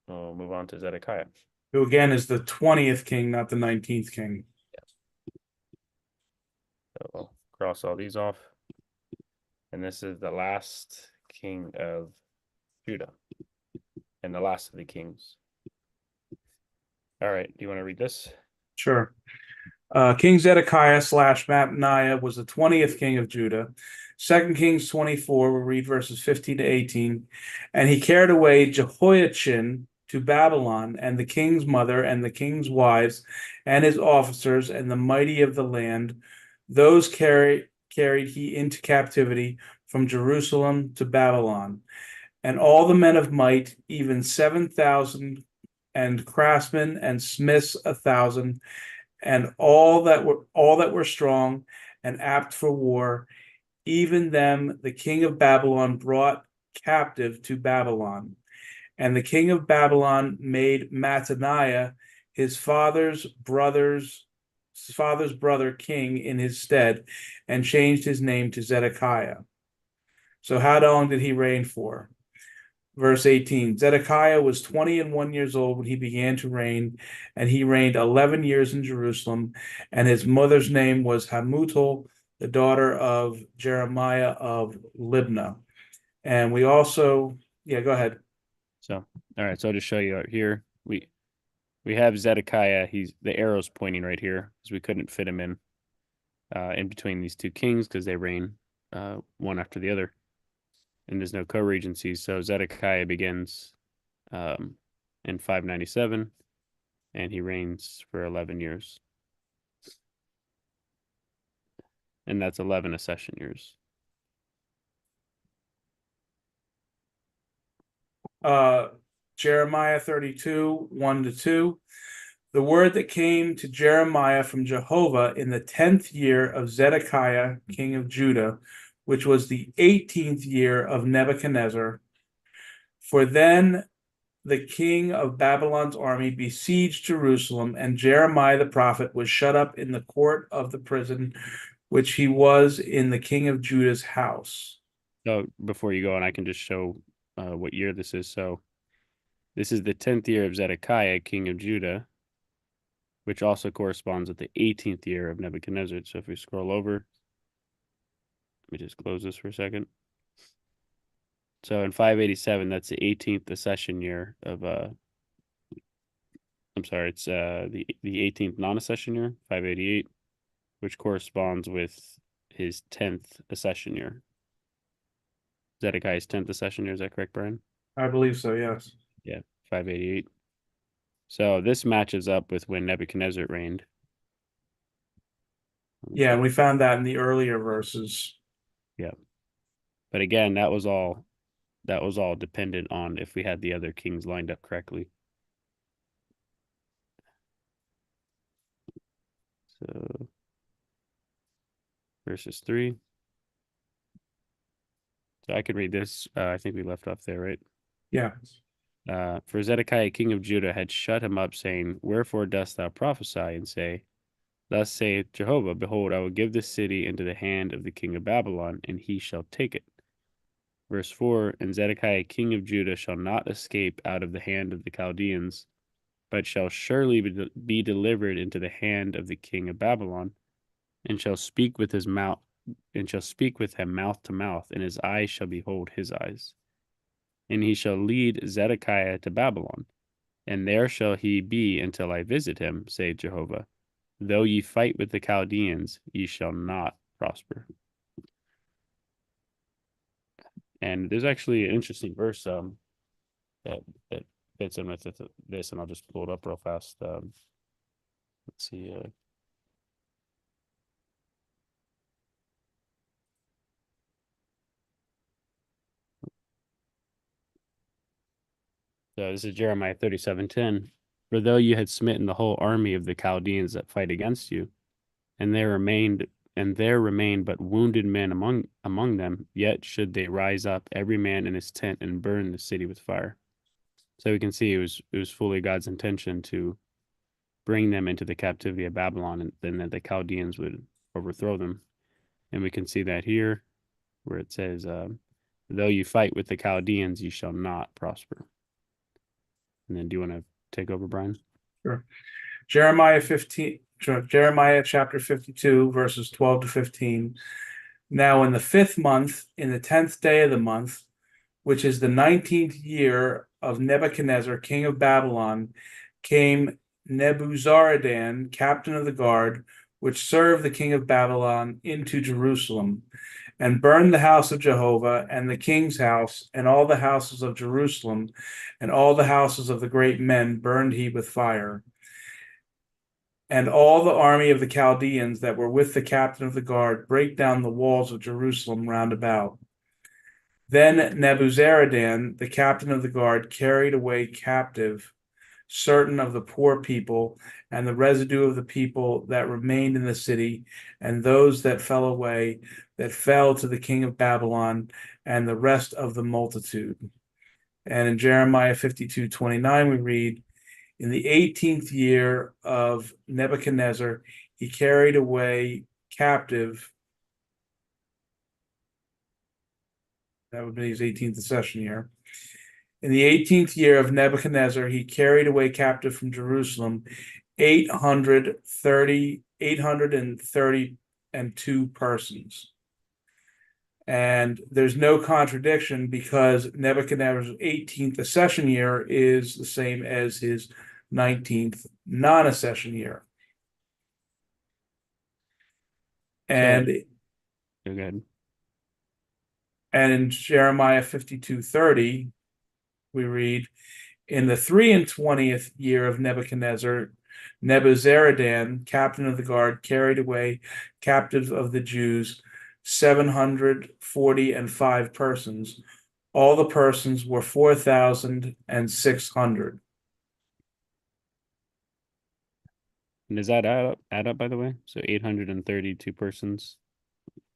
Speaker 2: we'll move on to Zedekiah.
Speaker 3: Who again is the 20th king, not the 19th king.
Speaker 2: So we'll cross all these off. And this is the last king of Judah and the last of the kings. All right, do you want to read this?
Speaker 3: Sure. King Zedekiah / Mattaniah was the 20th king of Judah. 2 Kings 24, we'll read verses 15 to 18. And he carried away Jehoiachin to Babylon, and the king's mother, and the king's wives, and his officers, and the mighty of the land. Those carried he into captivity from Jerusalem to Babylon. And all the men of might, even 7,000, and craftsmen and smiths 1,000, and all that were strong and apt for war, even them the king of Babylon brought captive to Babylon. And the king of Babylon made Mattaniah his father's brother king in his stead, and changed his name to Zedekiah. So how long did he reign for? Verse 18, Zedekiah was 21 years old when he began to reign, and he reigned 11 years in Jerusalem, and his mother's name was Hamutal, the daughter of Jeremiah of Libnah. And we also, yeah, go ahead.
Speaker 2: So, all right, so I'll just show you out here. We have Zedekiah. The arrow's pointing right here because we couldn't fit him in between these two kings because they reign one after the other. And there's no co-regency. So Zedekiah begins in 597, and he reigns for 11 years. And that's 11 accession years.
Speaker 3: Jeremiah 32, 1-2. The word that came to Jeremiah from Jehovah in the 10th year of Zedekiah, king of Judah, which was the 18th year of Nebuchadnezzar. For then the king of Babylon's army besieged Jerusalem, and Jeremiah the prophet was shut up in the court of the prison, which he was in the king of Judah's house.
Speaker 2: So before you go on, I can just show what year this is. So this is the 10th year of Zedekiah, king of Judah, which also corresponds with the 18th year of Nebuchadnezzar. So if we scroll over, let me just close this for a second. So in 587, that's the 18th accession year of I'm sorry, it's the 18th non-accession year, 588, which corresponds with his 10th accession year. Zedekiah's 10th accession year, is that correct, Brian?
Speaker 3: I believe so, yes.
Speaker 2: Yeah, 588. So this matches up with when Nebuchadnezzar reigned.
Speaker 3: Yeah, and we found that in the earlier verses.
Speaker 2: Yeah. But again, that was all dependent on if we had the other kings lined up correctly. So verses 3. So I could read this. I think we left off there, right?
Speaker 3: Yeah.
Speaker 2: For Zedekiah king of Judah had shut him up, saying, Wherefore dost thou prophesy, and say, Thus saith Jehovah, Behold, I will give this city into the hand of the king of Babylon, and he shall take it. Verse 4, And Zedekiah king of Judah shall not escape out of the hand of the Chaldeans, but shall surely be delivered into the hand of the king of Babylon, and shall speak with his mouth, and shall speak with him mouth to mouth, and his eyes shall behold his eyes. And he shall lead Zedekiah to Babylon, and there shall he be until I visit him, saith Jehovah. Though ye fight with the Chaldeans, ye shall not prosper. And there's actually an interesting verse that that fits in with this, and I'll just pull it up real fast. Let's see. So this is Jeremiah 37:10. For though you had smitten the whole army of the Chaldeans that fight against you, and there remained but wounded men among them, yet should they rise up every man in his tent and burn the city with fire. So we can see it was fully God's intention to bring them into the captivity of Babylon, and then that the Chaldeans would overthrow them. And we can see that here where it says, though you fight with the Chaldeans, you shall not prosper. And then do you want to take over, Brian?
Speaker 3: Sure. Jeremiah chapter 52, verses 12 to 15. Now in the 5th month, in the 10th day of the month, which is the 19th year of Nebuchadnezzar, king of Babylon, came Nebuzaradan, captain of the guard, which served the king of Babylon, into Jerusalem, and burned the house of Jehovah, and the king's house, and all the houses of Jerusalem, and all the houses of the great men burned he with fire. And all the army of the Chaldeans that were with the captain of the guard brake down the walls of Jerusalem round about. Then Nebuzaradan, the captain of the guard, carried away captive certain of the poor people, and the residue of the people that remained in the city, and those that fell away, that fell to the king of Babylon, and the rest of the multitude. And in Jeremiah 52:29, we read, In the 18th year of Nebuchadnezzar, he carried away captive. That would be his 18th accession year. In the 18th year of Nebuchadnezzar, he carried away captive from Jerusalem 832 persons. And there's no contradiction because Nebuchadnezzar's 18th accession year is the same as his 19th non-accession year. And
Speaker 2: You're good.
Speaker 3: And in Jeremiah 52:30, we read, In the 23rd year of Nebuchadnezzar, Nebuzaradan, captain of the guard, carried away captives of the Jews 745 persons. All the persons were 4,600.
Speaker 2: And does that add up, by the way? So 832 persons.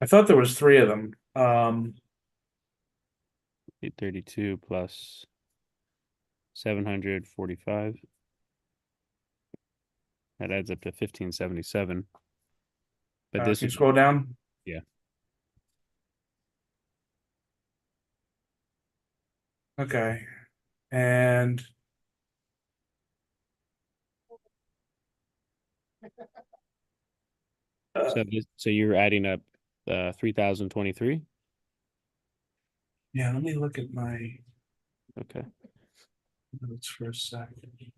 Speaker 3: I thought there was 3 of them.
Speaker 2: 832 plus 745. That adds up to 1577. But this
Speaker 3: Can you
Speaker 2: would
Speaker 3: scroll down?
Speaker 2: Yeah.
Speaker 3: Okay. And
Speaker 2: so you're adding up 3023.
Speaker 3: yeah, let me look at my
Speaker 2: Okay.
Speaker 3: notes for a second.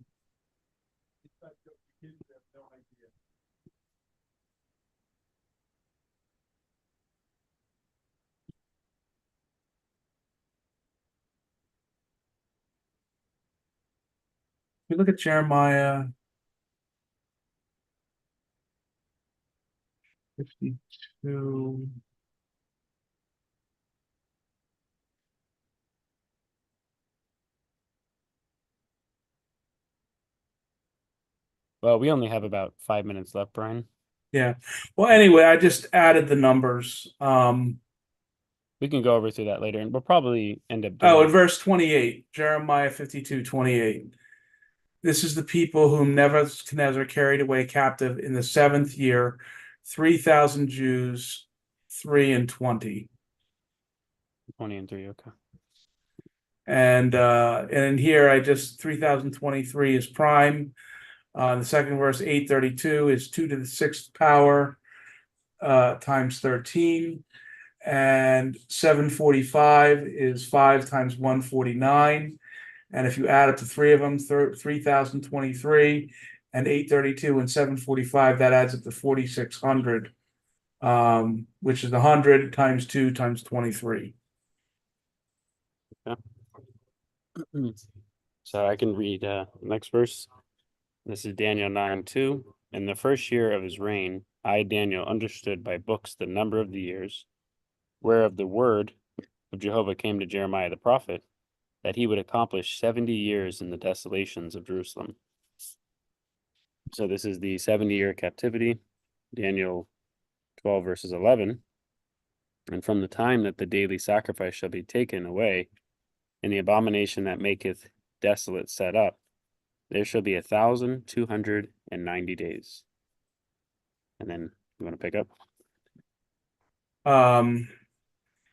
Speaker 3: We look at Jeremiah 52.
Speaker 2: Well, we only have about 5 minutes left, Brian.
Speaker 3: Yeah. Well, anyway, I just added the numbers.
Speaker 2: we can go over through that later, and we'll probably end up doing.
Speaker 3: Oh, in verse 28, Jeremiah 52:28. This is the people whom Nebuchadnezzar carried away captive in the 7th year, 3,000 Jews, 3 and 20.
Speaker 2: 20 and 3, okay.
Speaker 3: And in here, 3023 is prime. The second verse, 832, is 2 to the 6th power times 13. And 745 is 5 times 149. And if you add up the three of them, 3023 and 832 and 745, that adds up to 4,600, which is 100 times 2 times 23.
Speaker 2: So I can read next verse. This is Daniel 9:2. In the first year of his reign, I, Daniel, understood by books the number of the years, whereof the word of Jehovah came to Jeremiah the prophet, that he would accomplish 70 years in the desolations of Jerusalem. So this is the 70-year captivity, Daniel 12 verses 11. And from the time that the daily sacrifice shall be taken away, and the abomination that maketh desolate set up, there shall be 1,290 days. And then you want to pick up?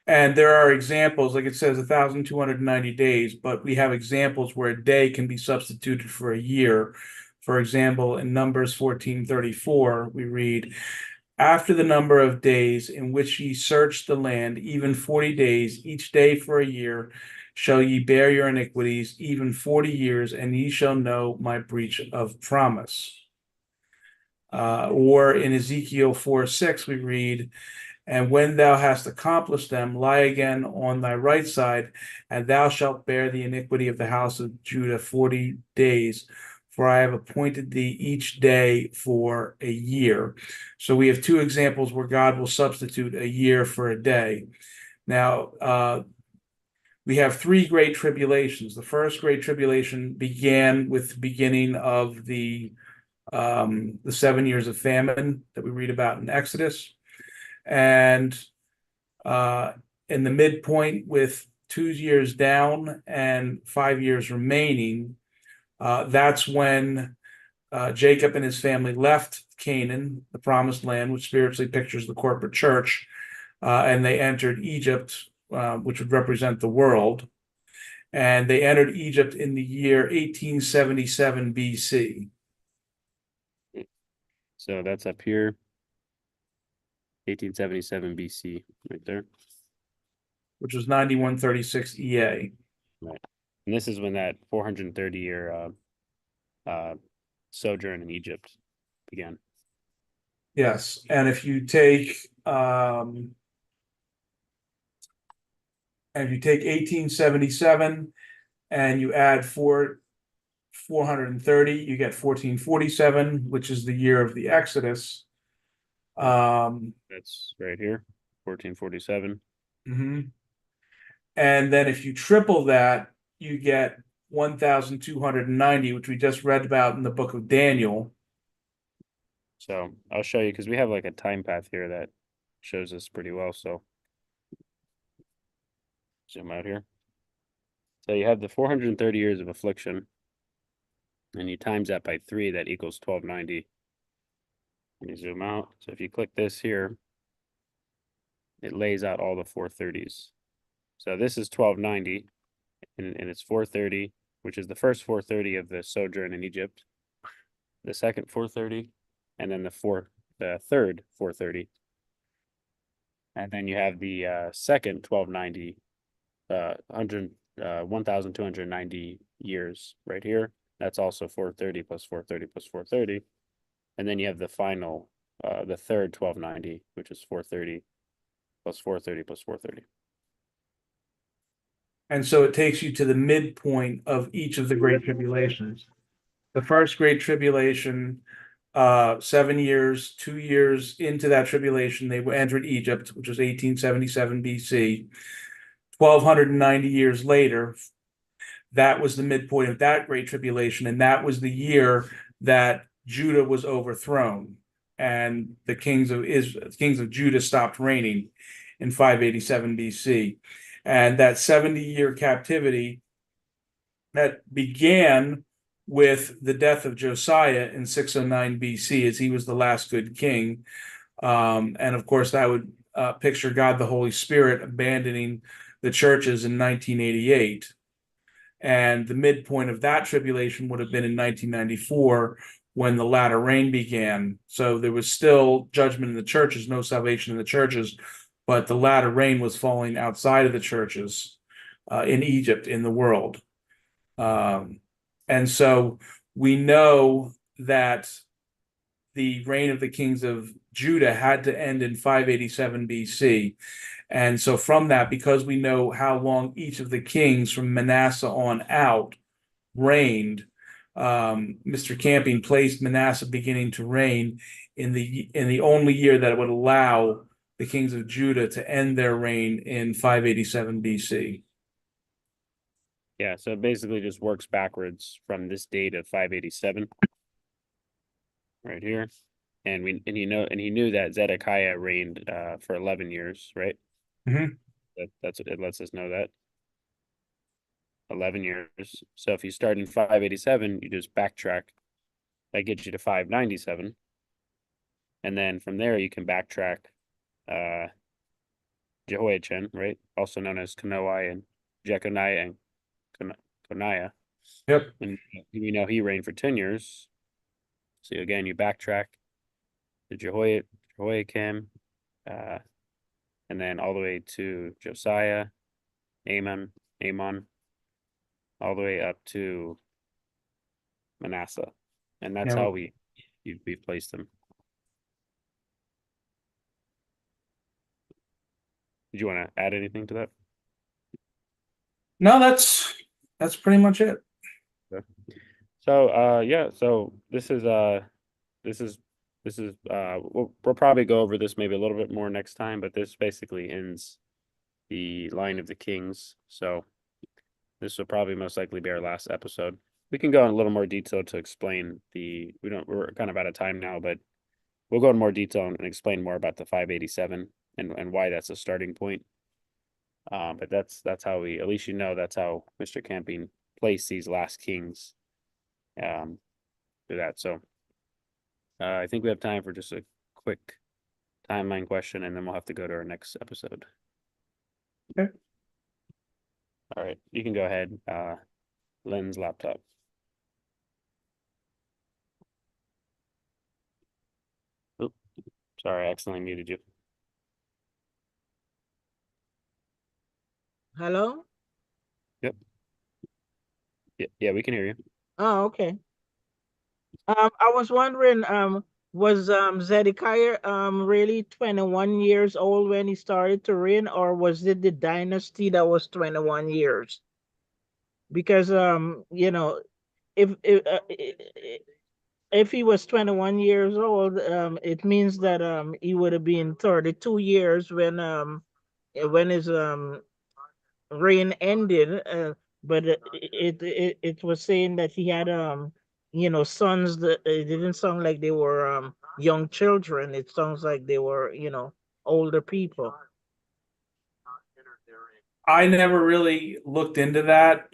Speaker 3: And there are examples, like it says 1,290 days, but we have examples where a day can be substituted for a year. For example, in Numbers 14:34, we read, after the number of days in which ye search the land, even 40 days, each day for a year, shall ye bear your iniquities, even 40 years, and ye shall know my breach of promise. Or in Ezekiel 4:6, we read, and when thou hast accomplished them, lie again on thy right side, and thou shalt bear the iniquity of the house of Judah 40 days, for I have appointed thee each day for a year. So we have two examples where God will substitute a year for a day. Now, we have three great tribulations. The first great tribulation began with the beginning of the 7 years of famine that we read about in Exodus. And in the midpoint, with 2 years down and 5 years remaining, that's when Jacob and his family left Canaan, the promised land, which spiritually pictures the corporate church, and they entered Egypt, which would represent the world. And they entered Egypt in the year 1877 BC.
Speaker 2: So that's up here, 1877 BC, right there.
Speaker 3: Which was 9136 EA.
Speaker 2: Right. And this is when that 430-year sojourn in Egypt began.
Speaker 3: Yes, and if you take 1877 and you add 430, you get 1447, which is the year of the Exodus.
Speaker 2: That's right here, 1447.
Speaker 3: And then if you triple that, you get 1,290, which we just read about in the book of Daniel.
Speaker 2: So I'll show you, because we have like a time path here that shows us pretty well. So zoom out here. So you have the 430 years of affliction, and you times that by 3, that equals 1290. And you zoom out. So if you click this here, it lays out all the 430s. So this is 1290, and it's 430, which is the first 430 of the sojourn in Egypt, the second 430, and then the third 430. And then you have the second 1290, 1,290 years right here. That's also 430 plus 430 plus 430. And then you have the final, the third 1290, which is 430 plus 430 plus 430.
Speaker 3: And so it takes you to the midpoint of each of the great tribulations. The first great tribulation, 7 years, 2 years into that tribulation, they entered Egypt, which was 1877 BC. 1,290 years later, that was the midpoint of that great tribulation, and that was the year that Judah was overthrown, and the kings of Judah stopped reigning. in 587 BC. And that 70-year captivity that began with the death of Josiah in 609 BC, as he was the last good king. And of course, that would picture God the Holy Spirit abandoning the churches in 1988. And the midpoint of that tribulation would have been in 1994 when the latter rain began. So there was still judgment in the churches, no salvation in the churches, but the latter rain was falling outside of the churches in Egypt, in the world. And so we know that the reign of the kings of Judah had to end in 587 BC. And so from that, because we know how long each of the kings from Manasseh on out reigned, Mr. Camping placed Manasseh beginning to reign in the only year that it would allow the kings of Judah to end their reign in 587 BC.
Speaker 2: Yeah, so it basically just works backwards from this date of 587 right here. And he knew that Zedekiah reigned for 11 years, right?
Speaker 3: Mhm.
Speaker 2: That's what it lets us know, that 11 years. So if you start in 587, you just backtrack. That gets you to 597. And then from there you can backtrack Jehoiachin, right? Also known as Konoi and Jeconiah and Coniah.
Speaker 3: Yep.
Speaker 2: And we know he reigned for 10 years. So again, you backtrack to Jehoiakim, and then all the way to Josiah, Amon, all the way up to Manasseh. And that's
Speaker 3: Yeah.
Speaker 2: how we placed them. Did you want to add anything to that?
Speaker 3: No, that's pretty much it.
Speaker 2: So yeah, so this is we'll probably go over this maybe a little bit more next time, but this basically ends the line of the kings. So this will probably most likely be our last episode. We can go in a little more detail to explain we're kind of out of time now, but we'll go in more detail and explain more about the 587 and why that's a starting point. But that's how at least that's how Mr. Camping placed these last kings through that. So I think we have time for just a quick timeline question, and then we'll have to go to our next episode.
Speaker 3: Okay.
Speaker 2: All right, you can go ahead. Lynn's laptop. Oop, sorry, I accidentally muted you.
Speaker 4: Hello?
Speaker 2: Yep. Yeah, we can hear you.
Speaker 4: Oh, okay. I was wondering, was Zedekiah really 21 years old when he started to reign, or was it the dynasty that was 21 years? Because if he was 21 years old, it means that he would have been 32 years when his reign ended, but it was saying that he had sons that it didn't sound like they were young children. It sounds like they were older people.
Speaker 3: I never really looked into that.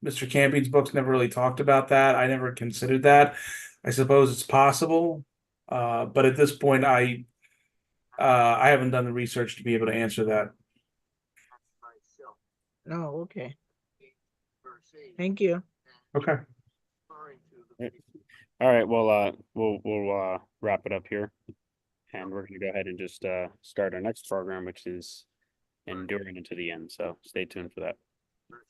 Speaker 3: Mr. Camping's books never really talked about that. I never considered that. I suppose it's possible, but at this point, I haven't done the research to be able to answer that.
Speaker 4: Oh, okay. Thank you.
Speaker 3: Okay.
Speaker 2: All right. Well, we'll wrap it up here, and we're gonna go ahead and just start our next program, which is enduring into the end. So stay tuned for that.
Speaker 4: Number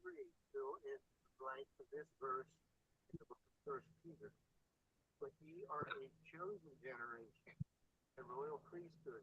Speaker 4: 3 still is blank for this verse in the book of First Peter. But ye are a chosen generation, a royal priesthood,